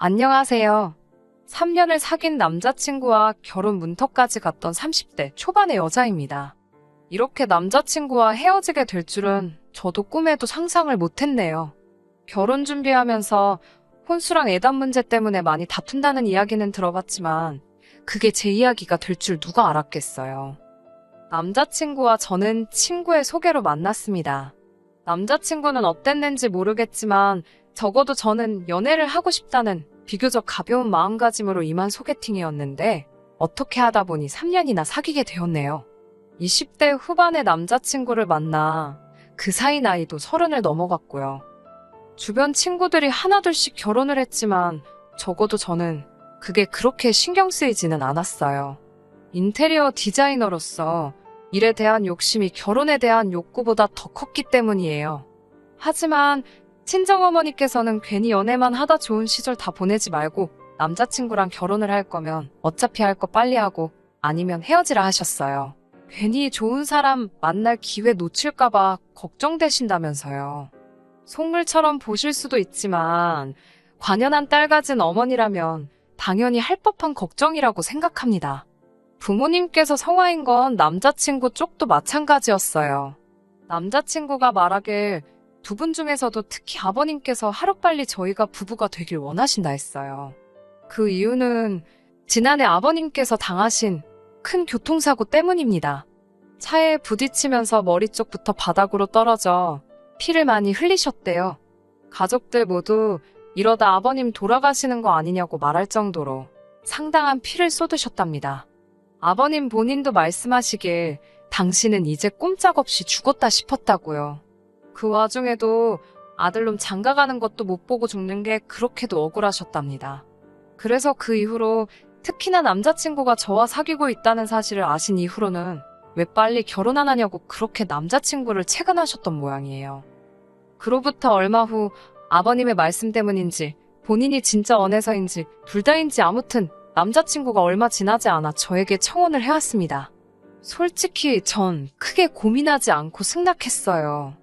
안녕하세요. 3년을 사귄 남자친구와 결혼 문턱까지 갔던 30대 초반의 여자입니다. 이렇게 남자친구와 헤어지게 될 줄은 저도 꿈에도 상상을 못했네요. 결혼 준비하면서 혼수랑 애단 문제 때문에 많이 다툰다는 이야기는 들어봤지만 그게 제 이야기가 될 줄 누가 알았겠어요. 남자친구와 저는 친구의 소개로 만났습니다. 남자친구는 어땠는지 모르겠지만 적어도 저는 연애를 하고 싶다는 비교적 가벼운 마음가짐으로 임한 소개팅이었는데 어떻게 하다 보니 3년이나 사귀게 되었네요. 20대 후반의 남자친구를 만나 그 사이 나이도 30을 넘어갔고요. 주변 친구들이 하나둘씩 결혼을 했지만 적어도 저는 그게 그렇게 신경 쓰이지는 않았어요. 인테리어 디자이너로서 일에 대한 욕심이 결혼에 대한 욕구보다 더 컸기 때문이에요. 하지만 친정어머니께서는 괜히 연애만 하다 좋은 시절 다 보내지 말고 남자친구랑 결혼을 할 거면 어차피 할 거 빨리 하고 아니면 헤어지라 하셨어요. 괜히 좋은 사람 만날 기회 놓칠까봐 걱정되신다면서요. 속물처럼 보실 수도 있지만 관연한 딸 가진 어머니라면 당연히 할 법한 걱정이라고 생각합니다. 부모님께서 성화인 건 남자친구 쪽도 마찬가지였어요. 남자친구가 말하길 두 분 중에서도 특히 아버님께서 하루빨리 저희가 부부가 되길 원하신다 했어요. 그 이유는 지난해 아버님께서 당하신 큰 교통사고 때문입니다. 차에 부딪히면서 머리 쪽부터 바닥으로 떨어져 피를 많이 흘리셨대요. 가족들 모두 이러다 아버님 돌아가시는 거 아니냐고 말할 정도로 상당한 피를 쏟으셨답니다. 아버님 본인도 말씀하시길 당신은 이제 꼼짝없이 죽었다 싶었다고요. 그 와중에도 아들놈 장가가는 것도 못 보고 죽는 게 그렇게도 억울하셨답니다. 그래서 그 이후로 특히나 남자친구가 저와 사귀고 있다는 사실을 아신 이후로는 왜 빨리 결혼 안 하냐고 그렇게 남자친구를 채근하셨던 모양이에요. 그로부터 얼마 후 아버님의 말씀 때문인지 본인이 진짜 원해서인지 둘 다인지 아무튼 남자친구가 얼마 지나지 않아 저에게 청혼을 해왔습니다. 솔직히 전 크게 고민하지 않고 승낙했어요.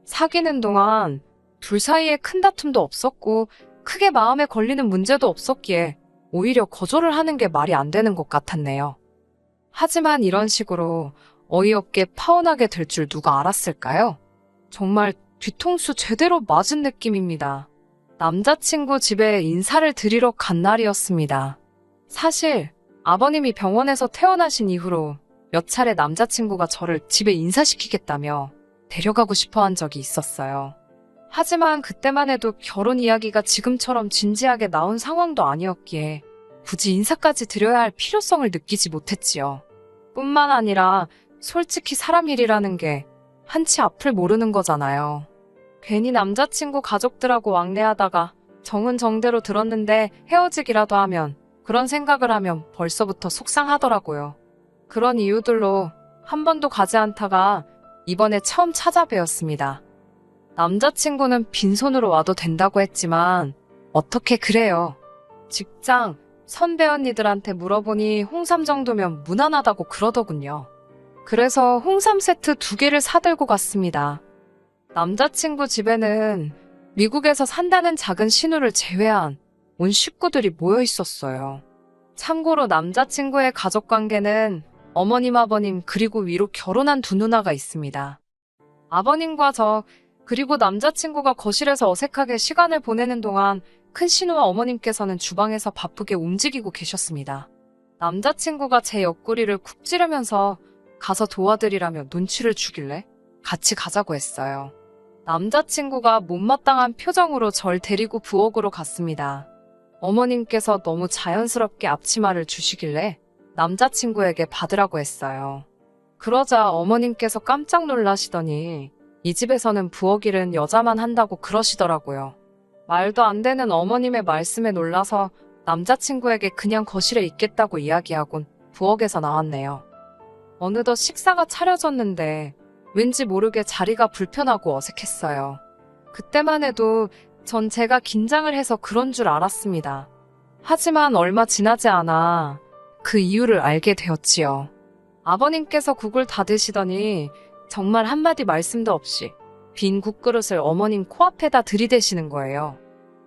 사귀는 동안 둘 사이에 큰 다툼도 없었고 크게 마음에 걸리는 문제도 없었기에 오히려 거절을 하는 게 말이 안 되는 것 같았네요. 하지만 이런 식으로 어이없게 파혼하게 될 줄 누가 알았을까요? 정말 뒤통수 제대로 맞은 느낌입니다. 남자친구 집에 인사를 드리러 간 날이었습니다. 사실 아버님이 병원에서 퇴원하신 이후로 몇 차례 남자친구가 저를 집에 인사시키겠다며 데려가고 싶어 한 적이 있었어요. 하지만 그때만 해도 결혼 이야기가 지금처럼 진지하게 나온 상황도 아니었기에 굳이 인사까지 드려야 할 필요성을 느끼지 못했지요. 뿐만 아니라 솔직히 사람 일이라는 게 한치 앞을 모르는 거잖아요. 괜히 남자친구 가족들하고 왕래하다가 정은 정대로 들었는데 헤어지기라도 하면 그런 생각을 하면 벌써부터 속상하더라고요. 그런 이유들로 한 번도 가지 않다가 이번에 처음 찾아뵈었습니다. 남자친구는 빈손으로 와도 된다고 했지만 어떻게 그래요? 직장, 선배 언니들한테 물어보니 홍삼 정도면 무난하다고 그러더군요. 그래서 홍삼 세트 2개를 사들고 갔습니다. 남자친구 집에는 미국에서 산다는 작은 신우를 제외한 온 식구들이 모여 있었어요. 참고로 남자친구의 가족관계는 어머님, 아버님, 그리고 위로 결혼한 두 누나가 있습니다. 아버님과 저, 그리고 남자친구가 거실에서 어색하게 시간을 보내는 동안 큰 신우와 어머님께서는 주방에서 바쁘게 움직이고 계셨습니다. 남자친구가 제 옆구리를 쿡 찌르면서 가서 도와드리라며 눈치를 주길래 같이 가자고 했어요. 남자친구가 못마땅한 표정으로 절 데리고 부엌으로 갔습니다. 어머님께서 너무 자연스럽게 앞치마를 주시길래 남자친구에게 받으라고 했어요. 그러자 어머님께서 깜짝 놀라시더니 이 집에서는 부엌 일은 여자만 한다고 그러시더라고요. 말도 안 되는 어머님의 말씀에 놀라서 남자친구에게 그냥 거실에 있겠다고 이야기하곤 부엌에서 나왔네요. 어느덧 식사가 차려졌는데 왠지 모르게 자리가 불편하고 어색했어요. 그때만 해도 전 제가 긴장을 해서 그런 줄 알았습니다. 하지만 얼마 지나지 않아 그 이유를 알게 되었지요. 아버님께서 국을 다 드시더니 정말 한마디 말씀도 없이 빈 국그릇을 어머님 코앞에다 들이대시는 거예요.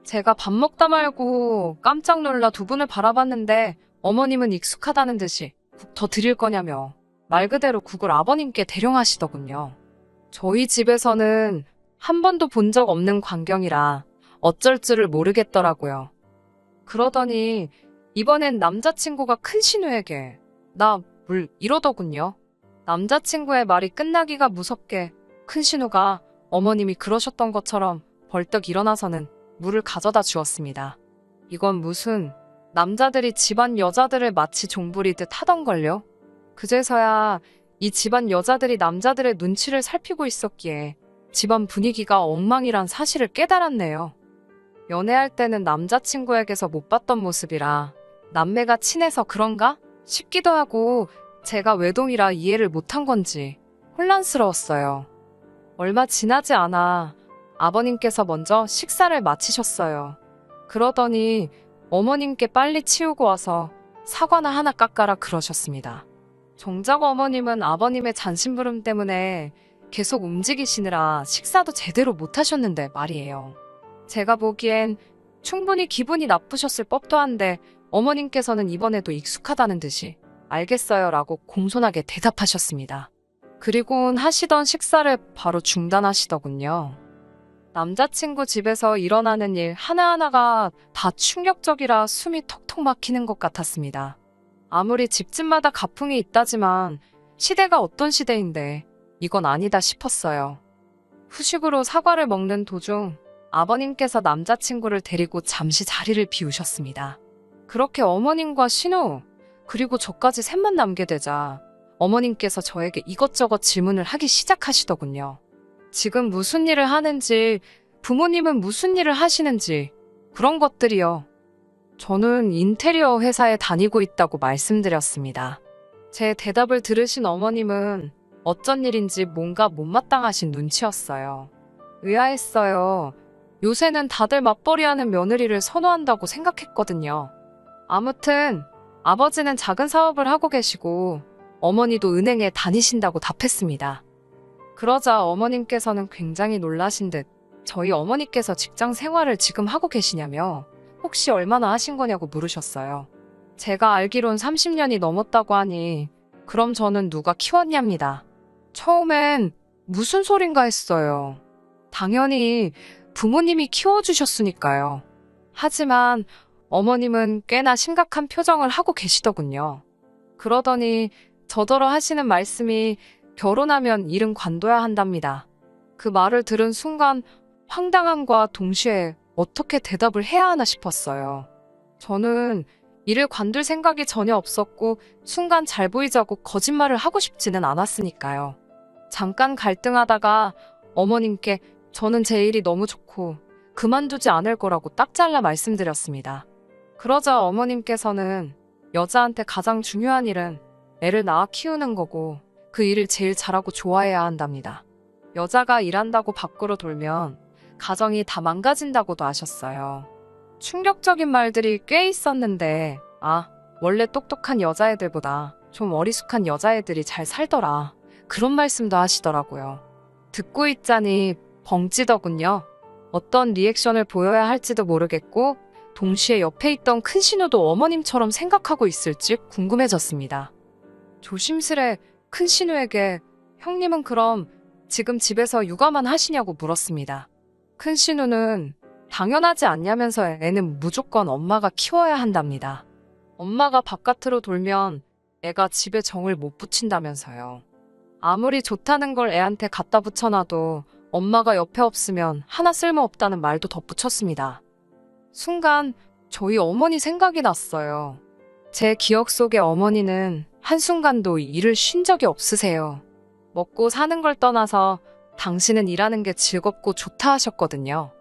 제가 밥 먹다 말고 깜짝 놀라 두 분을 바라봤는데 어머님은 익숙하다는 듯이 국 더 드릴 거냐며 말 그대로 국을 아버님께 대령하시더군요. 저희 집에서는 한 번도 본 적 없는 광경이라 어쩔 줄을 모르겠더라고요. 그러더니 이번엔 남자친구가 큰 신우에게 나 물 이러더군요. 남자친구의 말이 끝나기가 무섭게 큰 신우가 어머님이 그러셨던 것처럼 벌떡 일어나서는 물을 가져다 주었습니다. 이건 무슨 남자들이 집안 여자들을 마치 종부리듯 하던걸요? 그제서야 이 집안 여자들이 남자들의 눈치를 살피고 있었기에 집안 분위기가 엉망이란 사실을 깨달았네요. 연애할 때는 남자친구에게서 못 봤던 모습이라 남매가 친해서 그런가 싶기도 하고 제가 외동이라 이해를 못한 건지 혼란스러웠어요. 얼마 지나지 않아 아버님께서 먼저 식사를 마치셨어요. 그러더니 어머님께 빨리 치우고 와서 사과나 하나 깎아라 그러셨습니다. 정작 어머님은 아버님의 잔심부름 때문에 계속 움직이시느라 식사도 제대로 못하셨는데 말이에요. 제가 보기엔 충분히 기분이 나쁘셨을 법도 한데 어머님께서는 이번에도 익숙하다는 듯이 알겠어요 라고 공손하게 대답하셨습니다. 그리고는 하시던 식사를 바로 중단하시더군요. 남자친구 집에서 일어나는 일 하나하나가 다 충격적이라 숨이 턱턱 막히는 것 같았습니다. 아무리 집집마다 가풍이 있다지만 시대가 어떤 시대인데 이건 아니다 싶었어요. 후식으로 사과를 먹는 도중 아버님께서 남자친구를 데리고 잠시 자리를 비우셨습니다. 그렇게 어머님과 신우 그리고 저까지 셋만 남게 되자 어머님께서 저에게 이것저것 질문을 하기 시작하시더군요. 지금 무슨 일을 하는지, 부모님은 무슨 일을 하시는지 그런 것들이요. 저는 인테리어 회사에 다니고 있다고 말씀드렸습니다. 제 대답을 들으신 어머님은 어쩐 일인지 뭔가 못마땅하신 눈치였어요. 의아했어요. 요새는 다들 맞벌이하는 며느리를 선호한다고 생각했거든요. 아무튼 아버지는 작은 사업을 하고 계시고 어머니도 은행에 다니신다고 답했습니다. 그러자 어머님께서는 굉장히 놀라신 듯 저희 어머니께서 직장 생활을 지금 하고 계시냐며 혹시 얼마나 하신 거냐고 물으셨어요. 제가 알기론 30년이 넘었다고 하니 그럼 저는 누가 키웠냐입니다. 처음엔 무슨 소린가 했어요. 당연히 부모님이 키워주셨으니까요. 하지만 어머님은 꽤나 심각한 표정을 하고 계시더군요. 그러더니 저더러 하시는 말씀이 결혼하면 일은 관둬야 한답니다. 그 말을 들은 순간 황당함과 동시에 어떻게 대답을 해야 하나 싶었어요. 저는 일을 관둘 생각이 전혀 없었고 순간 잘 보이자고 거짓말을 하고 싶지는 않았으니까요. 잠깐 갈등하다가 어머님께 저는 제 일이 너무 좋고 그만두지 않을 거라고 딱 잘라 말씀드렸습니다. 그러자 어머님께서는 여자한테 가장 중요한 일은 애를 낳아 키우는 거고 그 일을 제일 잘하고 좋아해야 한답니다. 여자가 일한다고 밖으로 돌면 가정이 다 망가진다고도 하셨어요. 충격적인 말들이 꽤 있었는데 원래 똑똑한 여자애들보다 좀 어리숙한 여자애들이 잘 살더라. 그런 말씀도 하시더라고요. 듣고 있자니 벙찌더군요. 어떤 리액션을 보여야 할지도 모르겠고 동시에 옆에 있던 큰 신우도 어머님처럼 생각하고 있을지 궁금해졌습니다. 조심스레 큰 신우에게 형님은 그럼 지금 집에서 육아만 하시냐고 물었습니다. 큰 신우는 당연하지 않냐면서 애는 무조건 엄마가 키워야 한답니다. 엄마가 바깥으로 돌면 애가 집에 정을 못 붙인다면서요. 아무리 좋다는 걸 애한테 갖다 붙여놔도 엄마가 옆에 없으면 하나 쓸모없다는 말도 덧붙였습니다. 순간 저희 어머니 생각이 났어요. 제 기억 속의 어머니는 한순간도 일을 쉰 적이 없으세요. 먹고 사는 걸 떠나서 당신은 일하는 게 즐겁고 좋다 하셨거든요.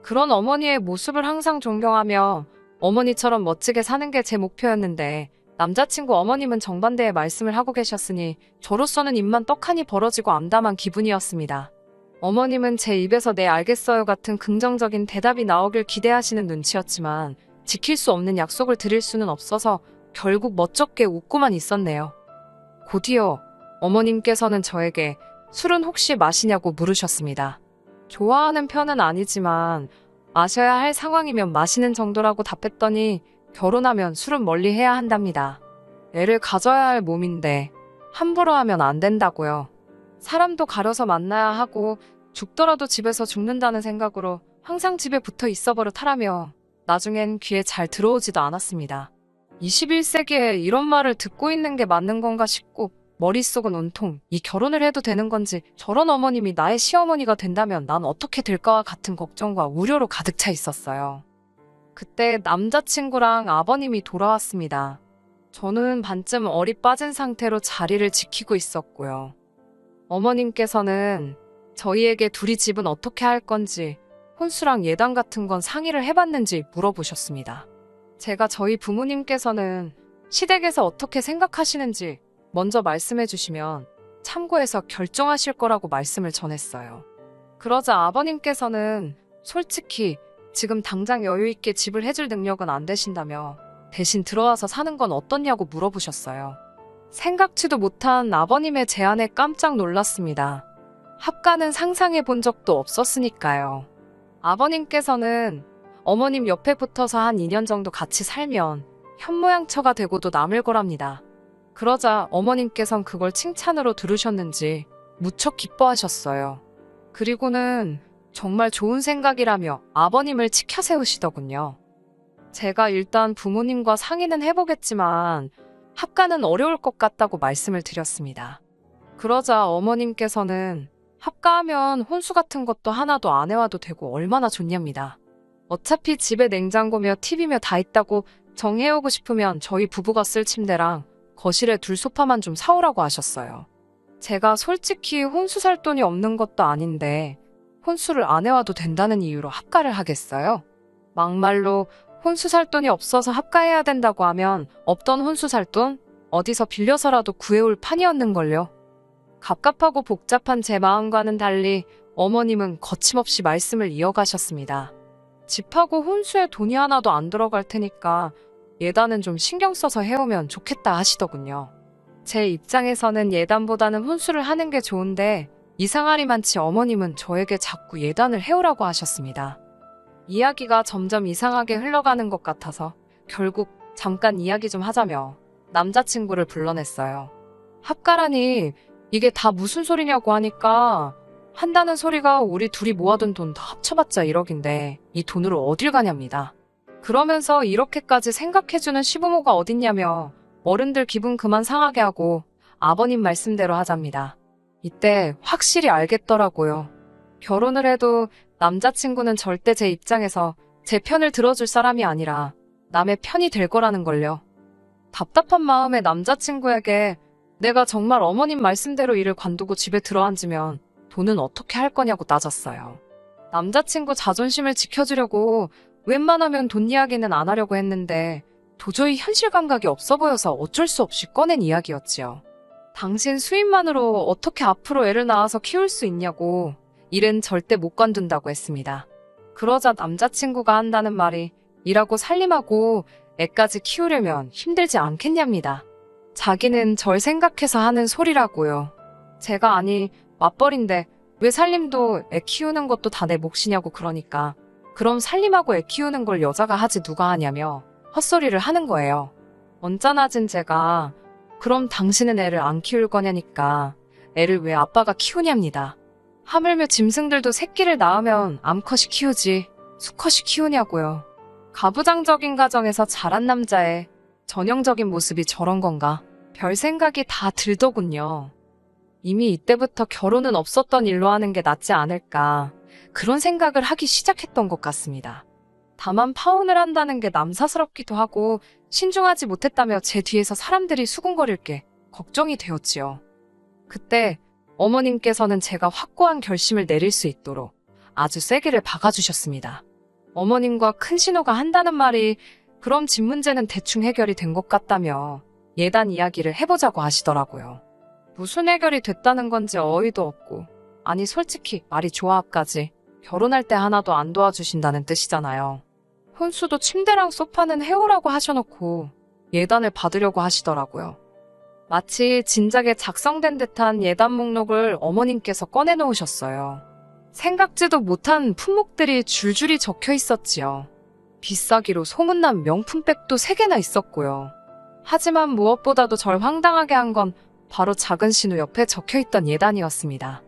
그런 어머니의 모습을 항상 존경하며 어머니처럼 멋지게 사는 게 제 목표였는데 남자친구 어머님은 정반대의 말씀을 하고 계셨으니 저로서는 입만 떡하니 벌어지고 암담한 기분이었습니다. 어머님은 제 입에서 네 알겠어요 같은 긍정적인 대답이 나오길 기대하시는 눈치였지만 지킬 수 없는 약속을 드릴 수는 없어서 결국 멋쩍게 웃고만 있었네요. 곧이어 어머님께서는 저에게 술은 혹시 마시냐고 물으셨습니다. 좋아하는 편은 아니지만 마셔야 할 상황이면 마시는 정도라고 답했더니 결혼하면 술은 멀리 해야 한답니다. 애를 가져야 할 몸인데 함부로 하면 안 된다고요. 사람도 가려서 만나야 하고 죽더라도 집에서 죽는다는 생각으로 항상 집에 붙어 있어 버릇하라며 나중엔 귀에 잘 들어오지도 않았습니다. 21세기에 이런 말을 듣고 있는 게 맞는 건가 싶고 머릿속은 온통 이 결혼을 해도 되는 건지 저런 어머님이 나의 시어머니가 된다면 난 어떻게 될까와 같은 걱정과 우려로 가득 차 있었어요. 그때 남자친구랑 아버님이 돌아왔습니다. 저는 반쯤 얼이 빠진 상태로 자리를 지키고 있었고요. 어머님께서는 저희에게 둘이 집은 어떻게 할 건지 혼수랑 예단 같은 건 상의를 해봤는지 물어보셨습니다. 제가 저희 부모님께서는 시댁에서 어떻게 생각하시는지 먼저 말씀해 주시면 참고해서 결정하실 거라고 말씀을 전했어요. 그러자 아버님께서는 솔직히 지금 당장 여유 있게 집을 해줄 능력은 안 되신다며 대신 들어와서 사는 건 어떻냐고 물어보셨어요. 생각지도 못한 아버님의 제안에 깜짝 놀랐습니다. 합가는 상상해 본 적도 없었으니까요. 아버님께서는 어머님 옆에 붙어서 한 2년 정도 같이 살면 현모양처가 되고도 남을 거랍니다. 그러자 어머님께선 그걸 칭찬으로 들으셨는지 무척 기뻐하셨어요. 그리고는 정말 좋은 생각이라며 아버님을 치켜세우시더군요. 제가 일단 부모님과 상의는 해보겠지만 합가는 어려울 것 같다고 말씀을 드렸습니다. 그러자 어머님께서는 합가하면 혼수 같은 것도 하나도 안 해와도 되고 얼마나 좋냐입니다. 어차피 집에 냉장고며 TV며 다 있다고 정해오고 싶으면 저희 부부가 쓸 침대랑 거실에 둘 소파만 좀 사오라고 하셨어요. 제가 솔직히 혼수 살 돈이 없는 것도 아닌데 혼수를 안 해와도 된다는 이유로 합가를 하겠어요? 막말로 혼수 살 돈이 없어서 합가해야 된다고 하면 없던 혼수 살 돈 어디서 빌려서라도 구해올 판이었는걸요. 갑갑하고 복잡한 제 마음과는 달리 어머님은 거침없이 말씀을 이어가셨습니다. 집하고 혼수에 돈이 하나도 안 들어갈 테니까 예단은 좀 신경 써서 해오면 좋겠다 하시더군요. 제 입장에서는 예단보다는 혼수를 하는 게 좋은데 이상하리만치 어머님은 저에게 자꾸 예단을 해오라고 하셨습니다. 이야기가 점점 이상하게 흘러가는 것 같아서 결국 잠깐 이야기 좀 하자며 남자친구를 불러냈어요. 합가라니 이게 다 무슨 소리냐고 하니까 한다는 소리가 우리 둘이 모아둔 돈 다 합쳐봤자 1억인데 이 돈으로 어딜 가냐입니다. 그러면서 이렇게까지 생각해주는 시부모가 어딨냐며 어른들 기분 그만 상하게 하고 아버님 말씀대로 하잡니다. 이때 확실히 알겠더라고요. 결혼을 해도 남자친구는 절대 제 입장에서 제 편을 들어줄 사람이 아니라 남의 편이 될 거라는 걸요. 답답한 마음에 남자친구에게 내가 정말 어머님 말씀대로 일을 관두고 집에 들어앉으면 돈은 어떻게 할 거냐고 따졌어요. 남자친구 자존심을 지켜주려고 웬만하면 돈 이야기는 안 하려고 했는데 도저히 현실 감각이 없어 보여서 어쩔 수 없이 꺼낸 이야기였지요. 당신 수입만으로 어떻게 앞으로 애를 낳아서 키울 수 있냐고 일은 절대 못 관둔다고 했습니다. 그러자 남자친구가 한다는 말이 일하고 살림하고 애까지 키우려면 힘들지 않겠냐입니다. 자기는 절 생각해서 하는 소리라고요. 제가 아니 맞벌인데 왜 살림도 애 키우는 것도 다 내 몫이냐고 그러니까 그럼 살림하고 애 키우는 걸 여자가 하지 누가 하냐며 헛소리를 하는 거예요. 언짢아진 제가 그럼 당신은 애를 안 키울 거냐니까 애를 왜 아빠가 키우냐입니다. 하물며 짐승들도 새끼를 낳으면 암컷이 키우지 수컷이 키우냐고요. 가부장적인 가정에서 자란 남자의 전형적인 모습이 저런 건가? 별 생각이 다 들더군요. 이미 이때부터 결혼은 없었던 일로 하는 게 낫지 않을까 그런 생각을 하기 시작했던 것 같습니다. 다만 파혼을 한다는 게 남사스럽기도 하고 신중하지 못했다며 제 뒤에서 사람들이 수군거릴 게 걱정이 되었지요. 그때 어머님께서는 제가 확고한 결심을 내릴 수 있도록 아주 세게를 박아주셨습니다. 어머님과 큰 신호가 한다는 말이 그럼 집 문제는 대충 해결이 된 것 같다며 예단 이야기를 해보자고 하시더라고요. 무슨 해결이 됐다는 건지 어이도 없고 아니 솔직히 말이 조합까지 결혼할 때 하나도 안 도와주신다는 뜻이잖아요. 혼수도 침대랑 소파는 해오라고 하셔놓고 예단을 받으려고 하시더라고요. 마치 진작에 작성된 듯한 예단 목록을 어머님께서 꺼내놓으셨어요. 생각지도 못한 품목들이 줄줄이 적혀 있었지요. 비싸기로 소문난 명품백도 3개나 있었고요. 하지만 무엇보다도 절 황당하게 한 건 바로 작은 신우 옆에 적혀있던 예단이었습니다.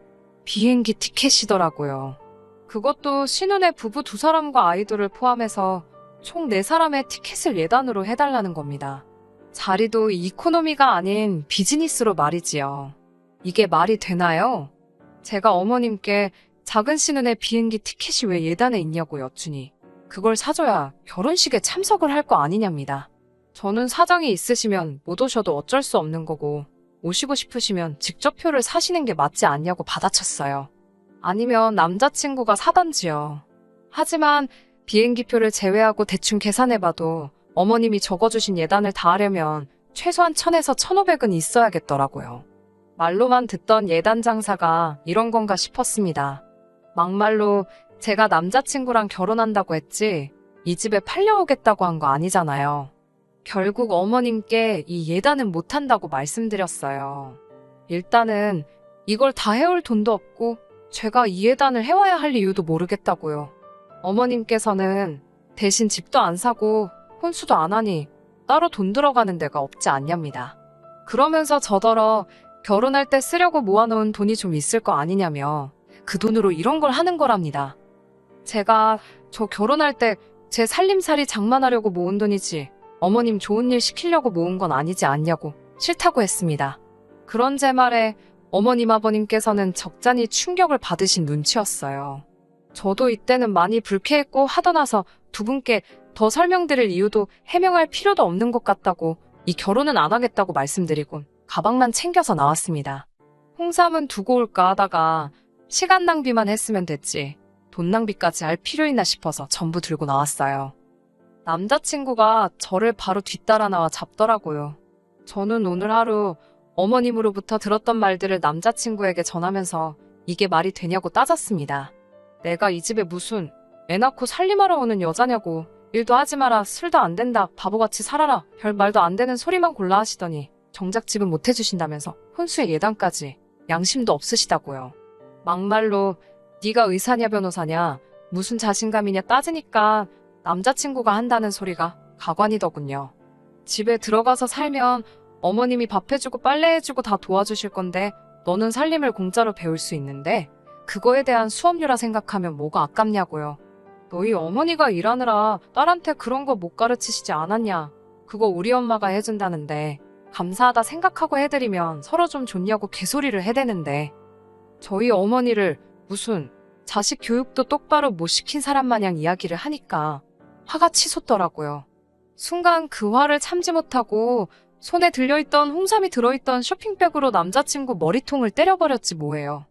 비행기 티켓이더라고요. 그것도 신우네 부부 2사람과 아이들을 포함해서 총 4사람의 티켓을 예단으로 해달라는 겁니다. 자리도 이코노미가 아닌 비즈니스로 말이지요. 이게 말이 되나요? 제가 어머님께 작은 신우네 비행기 티켓이 왜 예단에 있냐고 여쭈니 그걸 사줘야 결혼식에 참석을 할 거 아니냐입니다. 저는 사정이 있으시면 못 오셔도 어쩔 수 없는 거고 오시고 싶으시면 직접 표를 사시는 게 맞지 않냐고 받아쳤어요. 아니면 남자친구가 사던지요. 하지만 비행기표를 제외하고 대충 계산해봐도 어머님이 적어주신 예단을 다 하려면 최소한 1000에서 1500은 있어야겠더라고요. 말로만 듣던 예단 장사가 이런 건가 싶었습니다. 막말로 제가 남자친구랑 결혼한다고 했지 이 집에 팔려오겠다고 한 거 아니잖아요. 결국 어머님께 이 예단은 못한다고 말씀드렸어요. 일단은 이걸 다 해올 돈도 없고 제가 이 예단을 해와야 할 이유도 모르겠다고요. 어머님께서는 대신 집도 안 사고 혼수도 안 하니 따로 돈 들어가는 데가 없지 않냐입니다. 그러면서 저더러 결혼할 때 쓰려고 모아놓은 돈이 좀 있을 거 아니냐며 그 돈으로 이런 걸 하는 거랍니다. 제가 저 결혼할 때 제 살림살이 장만하려고 모은 돈이지 어머님 좋은 일 시키려고 모은 건 아니지 않냐고 싫다고 했습니다. 그런 제 말에 어머님 아버님께서는 적잖이 충격을 받으신 눈치였어요. 저도 이때는 많이 불쾌했고 하더나서 두 분께 더 설명드릴 이유도 해명할 필요도 없는 것 같다고 이 결혼은 안 하겠다고 말씀드리곤 가방만 챙겨서 나왔습니다. 홍삼은 두고 올까 하다가 시간 낭비만 했으면 됐지 돈 낭비까지 할 필요 있나 싶어서 전부 들고 나왔어요. 남자친구가 저를 바로 뒤따라 나와 잡더라고요. 저는 오늘 하루 어머님으로부터 들었던 말들을 남자친구에게 전하면서 이게 말이 되냐고 따졌습니다. 내가 이 집에 무슨 애 낳고 살림하러 오는 여자냐고 일도 하지 마라 술도 안 된다 바보같이 살아라 별 말도 안 되는 소리만 골라 하시더니 정작 집은 못 해주신다면서 혼수의 예단까지 양심도 없으시다고요. 막말로 네가 의사냐 변호사냐 무슨 자신감이냐 따지니까 남자친구가 한다는 소리가 가관이더군요. 집에 들어가서 살면 어머님이 밥 해주고 빨래 해주고 다 도와주실 건데 너는 살림을 공짜로 배울 수 있는데 그거에 대한 수업료라 생각하면 뭐가 아깝냐고요. 너희 어머니가 일하느라 딸한테 그런 거 못 가르치시지 않았냐. 그거 우리 엄마가 해준다는데 감사하다 생각하고 해드리면 서로 좀 좋냐고 개소리를 해대는데 저희 어머니를 무슨 자식 교육도 똑바로 못 시킨 사람 마냥 이야기를 하니까 화가 치솟더라고요. 순간 그 화를 참지 못하고 손에 들려있던 홍삼이 들어있던 쇼핑백으로 남자친구 머리통을 때려버렸지 뭐예요.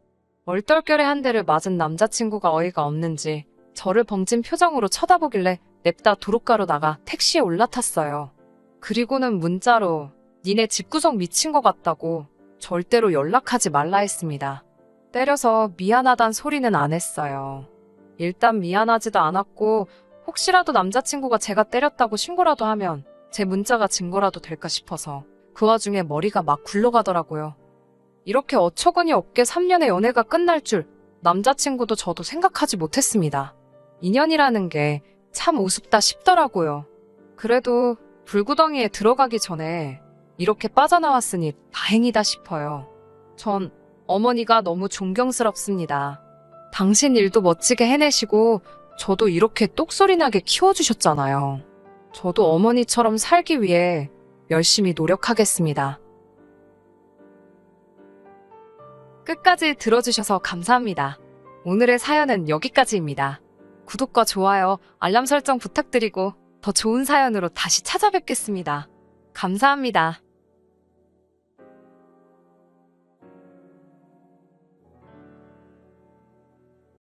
얼떨결에 한 대를 맞은 남자친구가 어이가 없는지 저를 벙찐 표정으로 쳐다보길래 냅다 도로가로 나가 택시에 올라탔어요. 그리고는 문자로 니네 집구석 미친 것 같다고 절대로 연락하지 말라 했습니다. 때려서 미안하단 소리는 안 했어요. 일단 미안하지도 않았고 혹시라도 남자친구가 제가 때렸다고 신고라도 하면 제 문자가 증거라도 될까 싶어서 그 와중에 머리가 막 굴러가더라고요. 이렇게 어처구니 없게 3년의 연애가 끝날 줄 남자친구도 저도 생각하지 못했습니다. 인연이라는 게 참 우습다 싶더라고요. 그래도 불구덩이에 들어가기 전에 이렇게 빠져나왔으니 다행이다 싶어요. 전 어머니가 너무 존경스럽습니다. 당신 일도 멋지게 해내시고 저도 이렇게 똑소리나게 키워주셨잖아요. 저도 어머니처럼 살기 위해 열심히 노력하겠습니다. 끝까지 들어주셔서 감사합니다. 오늘의 사연은 여기까지입니다. 구독과 좋아요, 알람 설정 부탁드리고 더 좋은 사연으로 다시 찾아뵙겠습니다. 감사합니다.